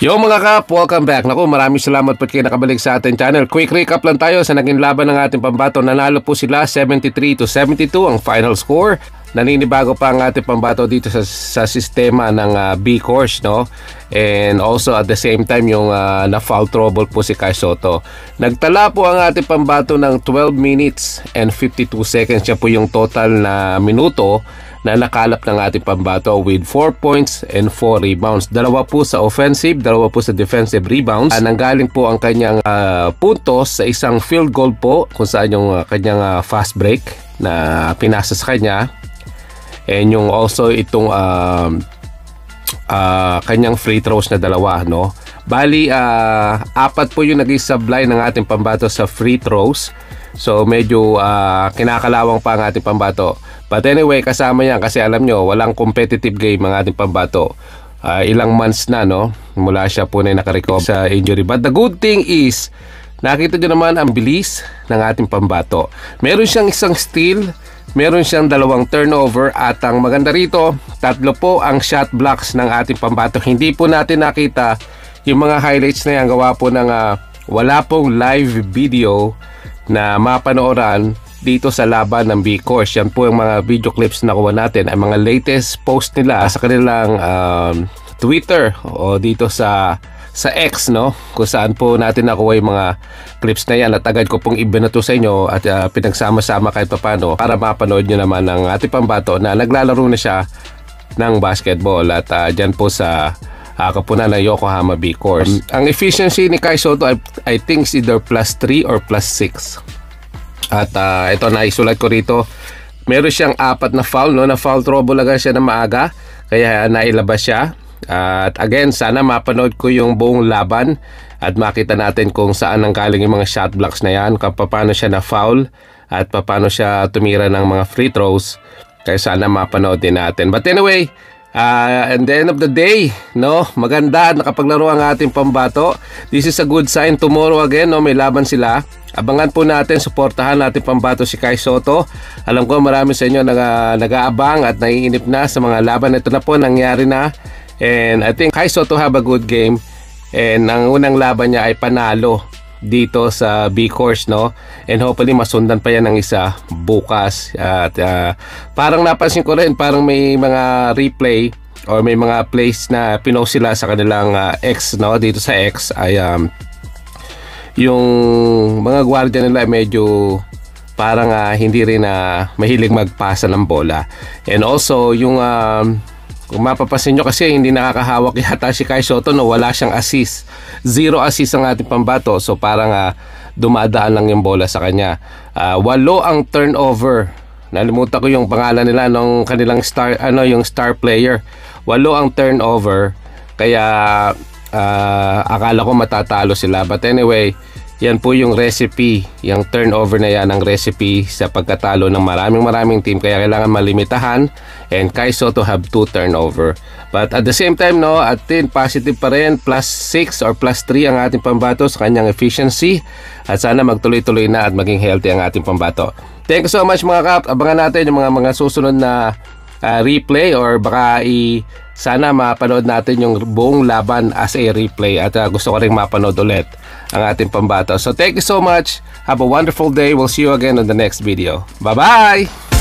Yo mga kap, welcome back. Naku, maraming salamat po kayo nakabalik sa ating channel. Quick recap lang tayo sa naging laban ng ating pambato. Nanalo po sila 73-72 ang final score. Naninibago pa ang ating pambato dito sa sistema ng B course, no? And also at the same time yung na-foul trouble po si Kai Sotto. Nagtala po ang ating pambato ng 12 minutes and 52 seconds. Siya po yung total na minuto na nakalap ng ating pambato with 4 points and 4 rebounds. Dalawa po sa offensive, dalawa po sa defensive rebounds. Nanggaling po ang kanyang puntos sa isang field goal po kung saan yung kanyang fast break na pinasa sa kanya. And yung also itong kanyang free throws na dalawa, no? Bali, apat po yung naging sablay ng ating pambato sa free throws. So medyo kinakalawang pa ang ating pambato. But anyway, kasama yan kasi alam nyo, walang competitive game ang ating pambato. Ilang months na, no? Mula siya po na nakarecover sa injury. But the good thing is, nakita nyo naman ang bilis ng ating pambato. Meron siyang isang steal, meron siyang 2 turnover, at ang maganda rito, 3 po ang shot blocks ng ating pambato. Hindi po natin nakita yung mga highlights na yan. Gawa po ng wala pong live video na mapanooran dito sa laban ng B course. Yan po yung mga video clips na nakuha natin, ang mga latest post nila sa kanilang Twitter o dito sa X, no? Kung saan po natin nakuha yung mga clips na yan, at agad ko pong ibinato sa inyo at pinagsama-sama kahit papano para mapanood nyo naman ang ating pambato na naglalaro na siya ng basketball at dyan po sa kapunan ng Yokohama B course. Ang efficiency ni Kai Sotto, I think is either +3 or +6. At ito, naisulat ko rito, meron siyang 4 na foul, no? Na foul trouble agad siya na maaga, kaya nailabas siya. At again, sana mapanood ko yung buong laban at makita natin kung saan nanggaling yung mga shot blocks na yan, kung paano siya na foul at paano siya tumira ng mga free throws. Kaya sana mapanood din natin. But anyway, at the end of the day, no, maganda at nakapaglaro ang ating pambato. This is a good sign. Tomorrow again, no, may laban sila. Abangan po natin, suportahan natin pambato si Kai Sotto. Alam ko marami sa inyo nag-aabang at naiinip na sa mga laban. Ito na po, nangyari na. And I think Kai Sotto have a good game. And ang unang laban niya ay panalo dito sa B course, no? And hopefully masundan pa yan ng isa bukas. At parang napansin ko rin, parang may mga replay or may mga plays na pinost sila sa kanilang X, no? Dito sa X ay yung mga gwardiya nila medyo parang hindi rin mahilig magpasa ng bola. And also yung kung mapapasin nyo kasi hindi nakakahawak yata si Kai Sotto, no? Wala siyang assist, 0 assist ang ating pambato. So parang dumadaan lang yung bola sa kanya. 8 ang turnover. Nalimutan ko yung pangalan nila nung kanilang star, yung star player. 8 ang turnover. Kaya akala ko matatalo sila. But anyway, yan po yung recipe, yung turnover na yan ang recipe sa pagkatalo ng maraming team. Kaya kailangan malimitahan, and Kai Sotto have 2 turnover. But at the same time, no, atin positive pa rin, +6 or +3 ang ating pambato sa kanyang efficiency. At sana magtuloy-tuloy na at maging healthy ang ating pambato. Thank you so much mga kap. Abangan natin yung mga susunod na replay, or baka sana mapanood natin yung buong laban as a replay. At gusto ko rin mapanood ulit ang ating pambato. So thank you so much. Have a wonderful day. We'll see you again on the next video. Bye-bye!